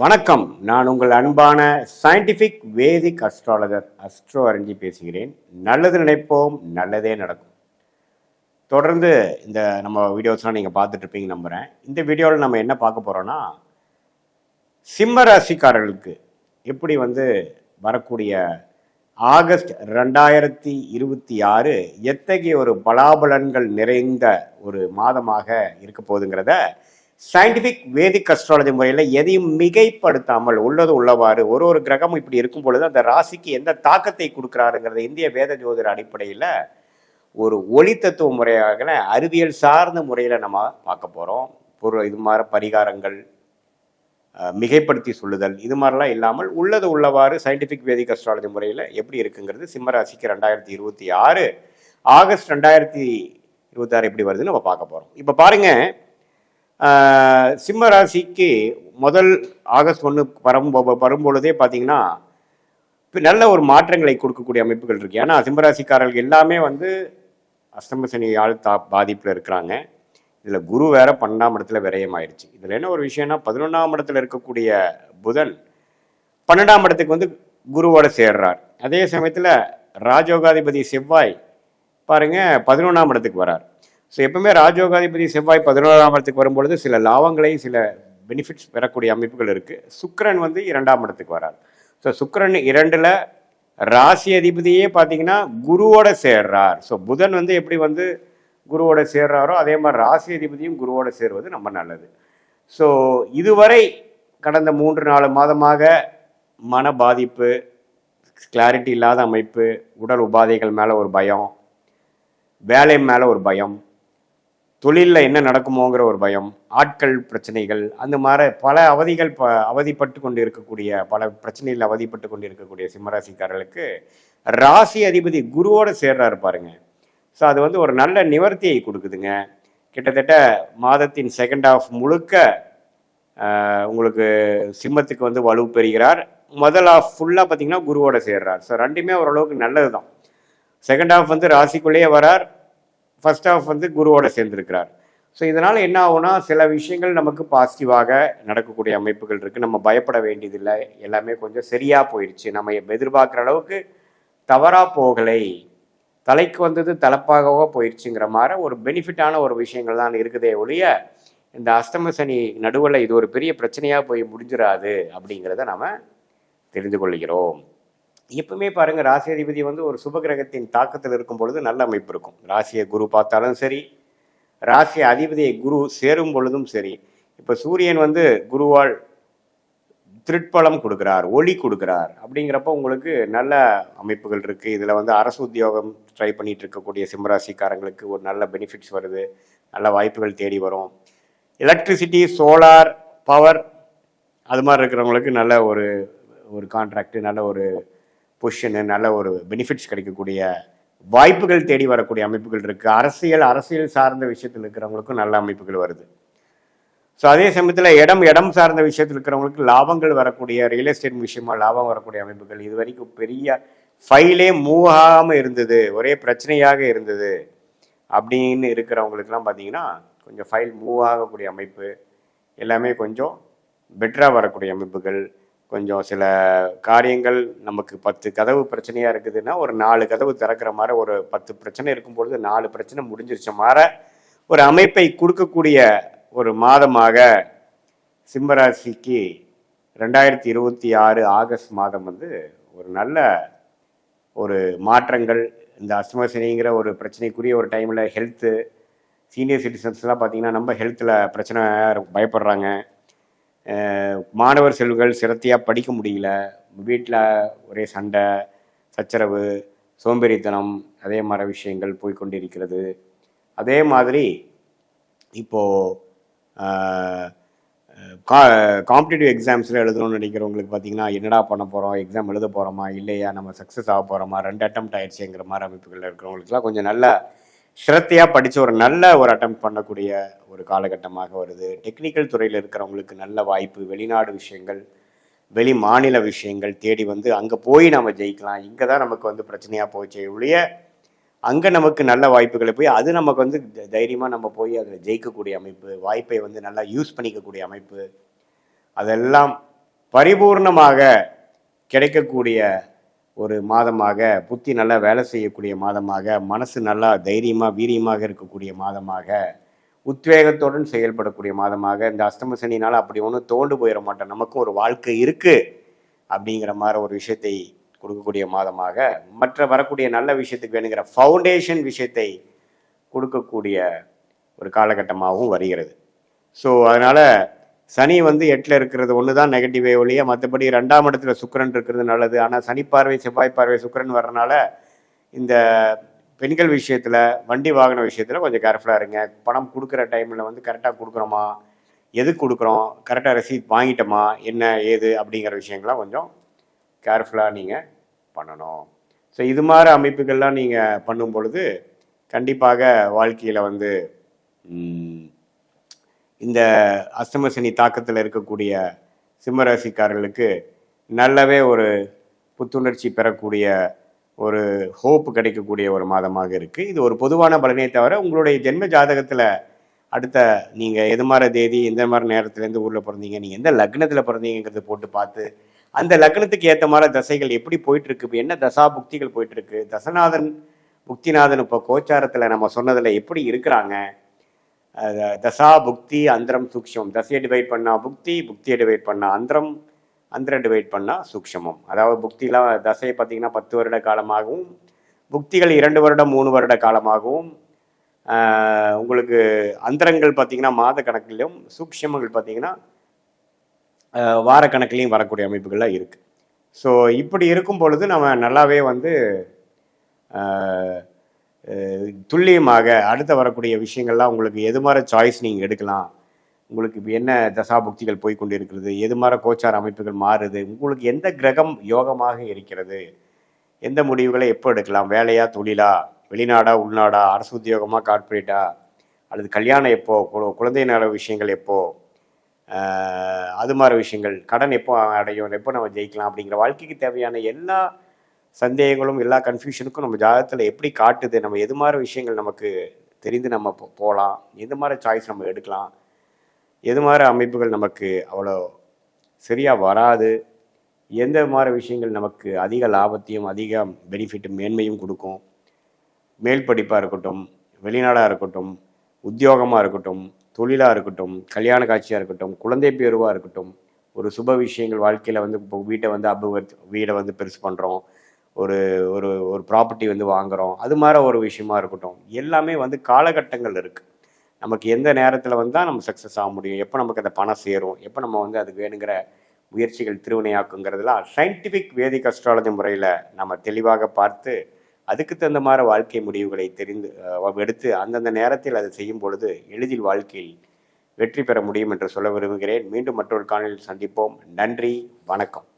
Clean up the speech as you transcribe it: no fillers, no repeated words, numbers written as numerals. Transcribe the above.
வணக்கம். நான் உங்கள் அன்பான சயின்டிஃபிக் வேதிக் அஸ்ட்ராலஜர் அஸ்ட்ரோ அரஞ்சி பேசுகிறேன். நல்லது நினைப்போம், நல்லதே நடக்கும். தொடர்ந்து இந்த நம்ம வீடியோஸ்லாம் நீங்கள் பார்த்துட்டு இருப்பீங்க நம்புகிறேன். இந்த வீடியோவில் நம்ம என்ன பார்க்க போகிறோன்னா, சிம்ம ராசிக்காரர்களுக்கு எப்படி வரக்கூடிய ஆகஸ்ட் 2026 எத்தகைய ஒரு பலாபலன்கள் நிறைந்த ஒரு மாதமாக இருக்க போகுதுங்கிறத சயின்டிஃபிக் வேதிக் அஸ்ட்ராலஜி முறையில் எதையும் மிகைப்படுத்தாமல் உள்ளது உள்ளவாறு ஒரு கிரகம் இப்படி இருக்கும் பொழுது அந்த ராசிக்கு எந்த தாக்கத்தை கொடுக்குறாருங்கிறத இந்திய வேத ஜோதிட அடிப்படையில் ஒரு ஒளி தத்துவ முறையாக அறிவியல் சார்ந்த முறையில் நம்ம பார்க்க போகிறோம். இது மாதிரி பரிகாரங்கள், மிகைப்படுத்தி சொல்லுதல், இது மாதிரிலாம் இல்லாமல் உள்ளது உள்ளவாறு சயின்டிஃபிக் வேதிக் அஸ்ட்ராலஜி முறையில் எப்படி இருக்குங்கிறது சிம்மராசிக்கு 2026 ஆகஸ்ட் 2026 எப்படி வருதுன்னு நம்ம பார்க்க போகிறோம். இப்போ பாருங்கள், சிம்ம ராசிக்கு முதல் ஆகஸ்ட் 1 வரும்பொழுதே பார்த்தீங்கன்னா நல்ல ஒரு மாற்றங்களை கொடுக்கக்கூடிய அமைப்புகள் இருக்குது. ஏன்னா சிம்மராசிக்காரர்கள் எல்லாமே அஷ்டம சனி பாதிப்பில் இருக்கிறாங்க. இதில் குரு வேற 12ஆம் இடத்துல விரயமாயிருச்சு. இதில் என்ன ஒரு விஷயம்னா 11ஆம் இடத்துல இருக்கக்கூடிய புதன் 12ஆம் இடத்துக்கு குருவோட சேர்றார். அதே சமயத்தில் ராஜயோகாதிபதி செவ்வாய் பாருங்க 11ஆம் இடத்துக்கு வரார். ஸோ எப்பவுமே ராஜயோகாதிபதி செவ்வாய் 11ஆம் இடத்துக்கு வரும்பொழுது சில லாபங்களை, சில பெனிஃபிட்ஸ் பெறக்கூடிய அமைப்புகள் இருக்குது. சுக்கிரன் 2ஆம் இடத்துக்கு வரார். ஸோ சுக்கிரன் 2ல் ராசி அதிபதியே பார்த்தீங்கன்னா குருவோட சேர்றார். ஸோ புதன் எப்படி குருவோட சேர்றாரோ அதே மாதிரி ராசி அதிபதியும் குருவோட சேர்வது ரொம்ப நல்லது. ஸோ இதுவரை கடந்த 3-4 மாதமாக மன பாதிப்பு, கிளாரிட்டி இல்லாத அமைப்பு, உடல் உபாதைகள் மேலே ஒரு பயம், வேலை மேலே ஒரு பயம், தொழிலில் என்ன நடக்குமோங்கிற ஒரு பயம், ஆட்கள் பிரச்சனைகள், அந்த மாதிரி பல அவதிப்பட்டு கொண்டு இருக்கக்கூடிய, பல பிரச்சனைகள் அவதிப்பட்டு கொண்டு இருக்கக்கூடிய சிம்மராசிக்காரர்களுக்கு ராசி அதிபதி குருவோடு சேர்றாரு பாருங்க. ஸோ அது ஒரு நல்ல நிவர்த்தியை கொடுக்குதுங்க. கிட்டத்தட்ட மாதத்தின் செகண்ட் ஹாஃப் முழுக்க உங்களுக்கு சிம்மத்துக்கு வலு பெறுகிறார். முதல் ஹாஃப் ஃபுல்லாக பார்த்தீங்கன்னா குருவோட சேர்றார். ஸோ ரெண்டுமே ஓரளவுக்கு நல்லது தான். செகண்ட் ஹாஃப் ராசிக்குள்ளேயே வரார், ஃபர்ஸ்ட் ஹாஃப் குருவோட சேர்ந்துருக்கிறார். ஸோ இதனால் என்ன ஆகும்னா சில விஷயங்கள் நமக்கு பாசிட்டிவாக நடக்கக்கூடிய அமைப்புகள் இருக்குது. நம்ம பயப்பட வேண்டியதில்லை, எல்லாமே கொஞ்சம் சரியாக போயிடுச்சு, நம்ம எதிர்பார்க்குற அளவுக்கு தவறாக போகலை, தலைக்கு தலைப்பாகவோ போயிடுச்சுங்கிற மாதிரி ஒரு பெனிஃபிட்டான ஒரு விஷயங்கள் தான் இருக்குதே ஒழிய இந்த அஷ்டம சனி நடுவில் இது ஒரு பெரிய பிரச்சனையாக போய் முடிஞ்சிடாது அப்படிங்கிறத நம்ம தெரிந்து கொள்கிறோம். எப்பவுமே பாருங்க, ராசி அதிபதி ஒரு சுபகிரகத்தின் தாக்கத்தில் இருக்கும் பொழுது நல்ல அமைப்பு இருக்கும். ராசியை குரு பார்த்தாலும் சரி, ராசி அதிபதியை குரு சேரும் பொழுதும் சரி. இப்போ சூரியன் குருவால் திருட்பலம் கொடுக்குறார், ஒளி கொடுக்குறார். அப்படிங்கிறப்ப உங்களுக்கு நல்ல அமைப்புகள் இருக்குது. இதில் அரசு உத்தியோகம் ட்ரை பண்ணிட்டு இருக்கக்கூடிய சிம்மராசிக்காரங்களுக்கு ஒரு நல்ல பெனிஃபிட்ஸ் வருது, நல்ல வாய்ப்புகள் தேடி வரும். எலக்ட்ரிசிட்டி, சோலார் பவர், அது மாதிரி இருக்கிறவங்களுக்கு நல்ல ஒரு கான்ட்ராக்டு, நல்ல ஒரு பொசிஷனு, நல்ல ஒரு பெனிஃபிட்ஸ் கிடைக்கக்கூடிய வாய்ப்புகள் தேடி வரக்கூடிய அமைப்புகள் இருக்குது. அரசியல் சார்ந்த விஷயத்தில் இருக்கிறவங்களுக்கும் நல்ல அமைப்புகள் வருது. ஸோ அதே சமயத்தில் இடம் சார்ந்த விஷயத்தில் இருக்கிறவங்களுக்கு லாபங்கள் வரக்கூடிய, ரியல் எஸ்டேட் விஷயமா லாபம் வரக்கூடிய அமைப்புகள். இது வரைக்கும் பெரிய ஃபைலே மூவ் ஆகாமல் இருந்தது, ஒரே பிரச்சனையாக இருந்தது அப்படின்னு இருக்கிறவங்களுக்குலாம் பார்த்தீங்கன்னா கொஞ்சம் ஃபைல் மூவ் ஆகக்கூடிய அமைப்பு, எல்லாமே கொஞ்சம் பெட்டராக வரக்கூடிய அமைப்புகள். கொஞ்சம் சில காரியங்கள் நமக்கு 10 கதவு பிரச்சனையாக இருக்குதுன்னா ஒரு 4 கதவு திறக்கிற மாதிரி, ஒரு 10 பிரச்சனை இருக்கும்பொழுது 4 பிரச்சனை முடிஞ்சிருச்ச மாதிரி ஒரு அமைப்பை கொடுக்கக்கூடிய ஒரு மாதமாக சிம்மராசிக்கு 2026 ஆகஸ்ட் மாதம் ஒரு நல்ல ஒரு மாற்றங்கள். இந்த அஷ்டம சனிங்கிற ஒரு பிரச்சனைக்குரிய ஒரு டைமில் ஹெல்த்து, சீனியர் சிட்டிசன்ஸ்லாம் பார்த்திங்கன்னா நம்ம ஹெல்த்தில் பிரச்சனை பயப்படுறாங்க. மாணவர் செல்வங்கள் சிரத்தையாக படிக்க முடியல, வீட்டில் ஒரே சண்டை சச்சரவு, சோம்பேறித்தனம், அதே மாதிரி விஷயங்கள் போய்கொண்டிருக்கிறது. அதே மாதிரி இப்போது காம்படிட்டிவ் எக்ஸாம்ஸில் எழுதணும்னு நினைக்கிறவங்களுக்கு பார்த்தீங்கன்னா என்னடா பண்ண போகிறோம், எக்ஸாம் எழுத போகிறோமா இல்லையா, நம்ம சக்ஸஸ் ஆக போகிறோமா, 2 அட்டெம்ப்ட் ஆயிடுச்சுங்கிற மாதிரி அமைப்புகளில் இருக்கிறவங்களுக்குலாம் கொஞ்சம் நல்ல சிரத்தையாக படித்து ஒரு நல்ல ஒரு அட்டெம்ப்ட் பண்ணக்கூடிய ஒரு காலகட்டமாக வருது. டெக்னிக்கல் துறையில் இருக்கிறவங்களுக்கு நல்ல வாய்ப்பு, வெளிநாடு விஷயங்கள், வெளி மாநில விஷயங்கள் தேடி அங்கே போய் நம்ம ஜெயிக்கலாம். இங்கே தான் நமக்கு பிரச்சனையாக போச்சு ஒழிய அங்கே நமக்கு நல்ல வாய்ப்புகளை போய் அது நமக்கு தைரியமாக நம்ம போய் அதில் ஜெயிக்கக்கூடிய அமைப்பு, வாய்ப்பை நல்லா யூஸ் பண்ணிக்கக்கூடிய அமைப்பு, அதெல்லாம் பரிபூர்ணமாக கிடைக்கக்கூடிய ஒரு மாதமாக, புத்தி நல்லா வேலை செய்யக்கூடிய மாதமாக, மனசு நல்லா தைரியமாக வீரியமாக இருக்கக்கூடிய மாதமாக, உத்வேகத்துடன் செயல்படக்கூடிய மாதமாக, இந்த அஷ்டம சனினால் அப்படி ஒன்றும் தோண்டு போயிட மாட்டோம், நமக்கும் ஒரு வாழ்க்கை இருக்குது அப்படிங்கிற மாதிரி ஒரு விஷயத்தை கொடுக்கக்கூடிய மாதமாக, மற்ற வரக்கூடிய நல்ல விஷயத்துக்கு வேணுங்கிற ஃபவுண்டேஷன் விஷயத்தை கொடுக்கக்கூடிய ஒரு காலகட்டமாகவும் வருகிறது. ஸோ அதனால் சனி வந்து 8ல் இருக்கிறது ஒன்று தான் நெகட்டிவே ஒழிய, மற்றபடி 2ஆம் இடத்துல சுக்கிரன் இருக்கிறது நல்லது. ஆனால் சனி பார்வை செவ்வாய் பார்வை சுக்கிரன் வர்றதுனால இந்த பெண்கள் விஷயத்தில், வண்டி வாகன விஷயத்தில் கொஞ்சம் கேர்ஃபுல்லாக இருங்க. பணம் கொடுக்குற டைமில் வந்து கரெக்டாக கொடுக்குறோமா, எது கொடுக்குறோம், கரெக்டாக ரசீத் வாங்கிட்டோமா, என்ன ஏது அப்படிங்கிற விஷயங்கள்லாம் கொஞ்சம் கேர்ஃபுல்லாக நீங்கள் பண்ணணும். ஸோ இது மாதிரி அமைப்புகள்லாம் நீங்கள் பண்ணும் பொழுது கண்டிப்பாக வாழ்க்கையில் வந்து இந்த அஷ்டம சனி தாக்கத்தில் இருக்கக்கூடிய சிம்மராசிக்காரர்களுக்கு நல்லாவே ஒரு புத்துணர்ச்சி பெறக்கூடிய ஒரு ஹோப் கிடைக்கக்கூடிய ஒரு மாதமாக இருக்குது. இது ஒரு பொதுவான பலனே தவிர, உங்களுடைய ஜென்ம ஜாதகத்தில் அடுத்த நீங்கள் எது மாதிரி தேதி, எந்த மாதிரி நேரத்துலேருந்து ஊரில் பிறந்தீங்க, நீங்கள் எந்த லக்னத்தில் பிறந்தீங்கிறத போட்டு பார்த்து, அந்த லக்னத்துக்கு ஏற்ற மாதிரி தசைகள் எப்படி போயிட்டுருக்கு, இப்போ என்ன தசா புக்திகள் போயிட்டுருக்கு, தசநாதன் புக்திநாதன் இப்போ கோச்சாரத்தில் நம்ம சொன்னதில் எப்படி இருக்கிறாங்க, தசா புக்தி அந்தரம் சூக்ஷமம், தசையை டிவைட் பண்ணால் புக்தி, புக்தியை டிவைட் பண்ணால் அந்தரம், அந்தரம் டிவைட் பண்ணால் சூக்ஷமம். அதாவது புக்திலாம் தசையை பார்த்திங்கன்னா 10 வருட காலமாகவும், புக்திகள் 2 வருடம் 3 வருட காலமாகவும், உங்களுக்கு அந்தரங்கள் பார்த்திங்கன்னா மாத கணக்கிலும், சூக்ஷமங்கள் பார்த்திங்கன்னா வார கணக்கிலையும் வரக்கூடிய அமைப்புகள்லாம் இருக்குது. ஸோ இப்படி இருக்கும் பொழுது நம்ம நல்லாவே வந்து துல்லியமாக அடுத்த வரக்கூடிய விஷயங்கள்லாம் உங்களுக்கு எது மாதிரி சாய்ஸ் நீங்கள் எடுக்கலாம், உங்களுக்கு இப்போ என்ன தசாபுக்திகள் போய் கொண்டு இருக்கிறது, எது மாதிரி கோச்சார அமைப்புகள் மாறுது, உங்களுக்கு எந்த கிரகம் யோகமாக இருக்கிறது, எந்த முடிவுகளை எப்போ எடுக்கலாம், வேலையா தொழிலா, வெளிநாடா உள்நாடா, அரசு உத்தியோகமாக கார்ப்பரேட்டா, அல்லது கல்யாணம் எப்போ, குழந்தை நல விஷயங்கள் எப்போ, அது மாதிரி விஷயங்கள், கடன் எப்போ அடையும், எப்போ நம்ம ஜெயிக்கலாம் அப்படிங்கிற வாழ்க்கைக்கு தேவையான எல்லா சந்தேகங்களும் எல்லா கன்ஃபியூஷனுக்கும் நம்ம ஜாதகத்தில் எப்படி காட்டுது, நம்ம எது மாதிரி விஷயங்கள் நமக்கு தெரிந்து நம்ம போகலாம், எது மாதிரி சாய்ஸ் நம்ம எடுக்கலாம், எது மாதிரி அமைப்புகள் நமக்கு அவ்வளோ சரியாக வராது, எந்த மாதிரி விஷயங்கள் நமக்கு அதிக லாபத்தையும் அதிக பெனிஃபிட்டும் மேன்மையும் கொடுக்கும், மேல் படிப்பாக இருக்கட்டும், வெளிநாடாக இருக்கட்டும், உத்தியோகமாக இருக்கட்டும், தொழிலாக இருக்கட்டும், கல்யாண காட்சியாக இருக்கட்டும், குழந்தை பேருவாக இருக்கட்டும், ஒரு சுப விஷயங்கள் வாழ்க்கையில் வந்து இப்போ வீட்டை வந்து வீடை வந்து பெருசு பண்ணுறோம், ஒரு ஒரு ஒரு ப்ராப்பர்ட்டி வந்து வாங்குகிறோம், அது மாதிரி ஒரு விஷயமா இருக்கட்டும், எல்லாமே வந்து காலகட்டங்கள் இருக்குது. நமக்கு எந்த நேரத்தில் வந்தால் நம்ம சக்ஸஸ் ஆக முடியும், எப்போ நமக்கு அந்த பணம் சேரும், எப்போ நம்ம வந்து அதுக்கு வேணுங்கிற முயற்சிகள் திருவினையாக்குங்கிறதுலாம் சயின்டிஃபிக் வேதிக் அஸ்ட்ராலஜி முறையில் நம்ம தெளிவாக பார்த்து அதுக்கு தகுந்த மாதிரி வாழ்க்கை முடிவுகளை எடுத்து அந்தந்த நேரத்தில் அதை செய்யும் பொழுது எளிதில் வாழ்க்கையில் வெற்றி பெற முடியும் என்று சொல்ல விரும்புகிறேன். மீண்டும் மற்றொரு காணொலியில் சந்திப்போம். நன்றி, வணக்கம்.